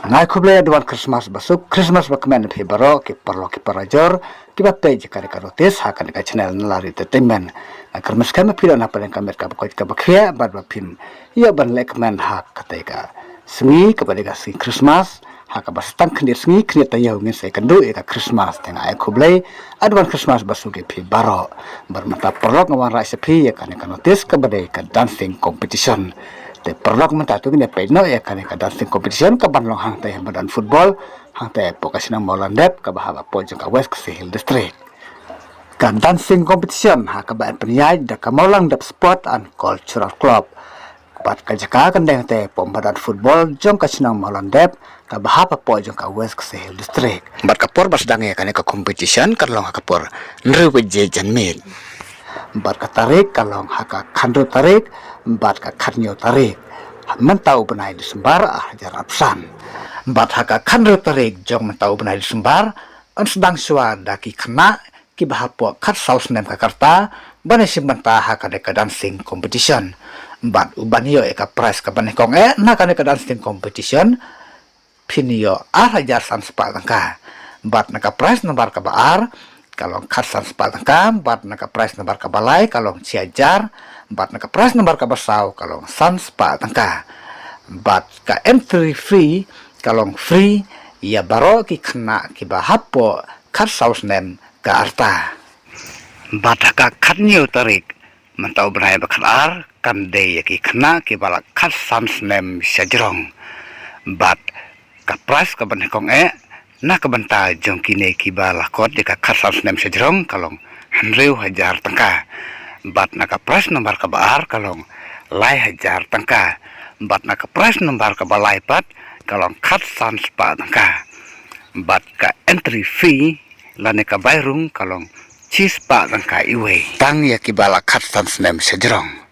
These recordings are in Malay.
ngai khuble adwan Christmas basuk Christmas bakmen phi baro ki parlo ki parajor ki ba page kare ka notice ha kan ka channel nalari entertainment Christmas kam phi na paren kamer ka ko ka bakhya bad ba phim ya ban lekman ha katai ka smi ka ba si Christmas ha ka bas tang khni smi khni ta yaw ngi se kan do e ka Christmas tenga ai khuble adwan Christmas basuk ki phi baro bar mata parlo ngawan ra se phi ya kan ka notice ka ba ka dancing competition te perlok menta tu ni pe no ya kan ka dancing competition ka ban long hang te badan football hang te pokasina molandep ka bahaba po ka west hill district ka dancing competition ha ka ban penyai da ka molang dep sport and cultural club pat ka jaka kan deng te pom badan football jong ka sinang molandep ka bahaba po ka west hill district bat ka por bas dang ya kan ka competition kan long ka por nru je janmit bat ka tarik kalong haka khandu tarik bat ka khanyo tarik mentau benai di sembar jar absan bat haka khandu tarik jong mentau benai di sembar an sedang swa daki khna ki bahapo khat saus nem ka karta bane simbanta haka de ka dancing competition bat ubanio e ka prize ka bane kong na ka ka dancing competition pinio hajar san spa ka bat na ka prize nomor ka baar kalong khasan sepatangkam bat naka price nomor kabalai kalong ciajar bat naka price nomor kabasau kalong san sepatangka bat ka entry free kalong free ya baro ki kena ki bahapo khat saus nem ka arta bat ka khatnyo tarik mentau benai bakar kande ya ki kena ki balak khat san nem sajrong bat ka price ka banekong na kabanta jong kine kiba lakot de ka khasas nem sejrong kalong hanreu hajar tangka bat na ka price nomor ka baar kalong lai hajar tangka bat na ka price nomor ka balai pat kalong khat san spa tangka bat ka entry fee lane ka bairung kalong chis pa tangka iwe tang ya kibala khat san nem sejrong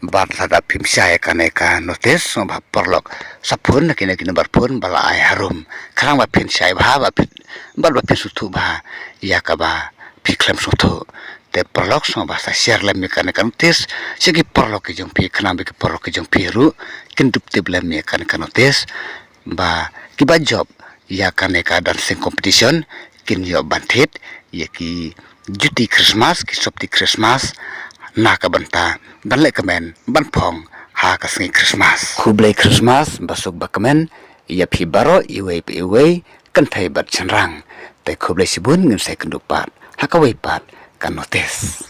bat sada phim sai kaneka notice so bha porlok sapun na kine kine barpun bala ai harum khrang ba phin sai bha ba phin bal ba phin suthu bha ya ka ba phiklem suthu te porlok so ba sa share lam kaneka notice sigi porlok ki jong phi khnam bi ki porlok ki jong phi ru kintup te blam me kaneka notice ba ki ba job ya kaneka dancing competition kin yo banthit ya ki juti Christmas ki sopti Christmas na ka banta ban le kamen ban phong ha ka singi Christmas khuble Christmas basuk bakamen ya phi baro iwe kan thai bat chanrang te khuble sibun ngin sai kan dupat ha ka wei pat kan notice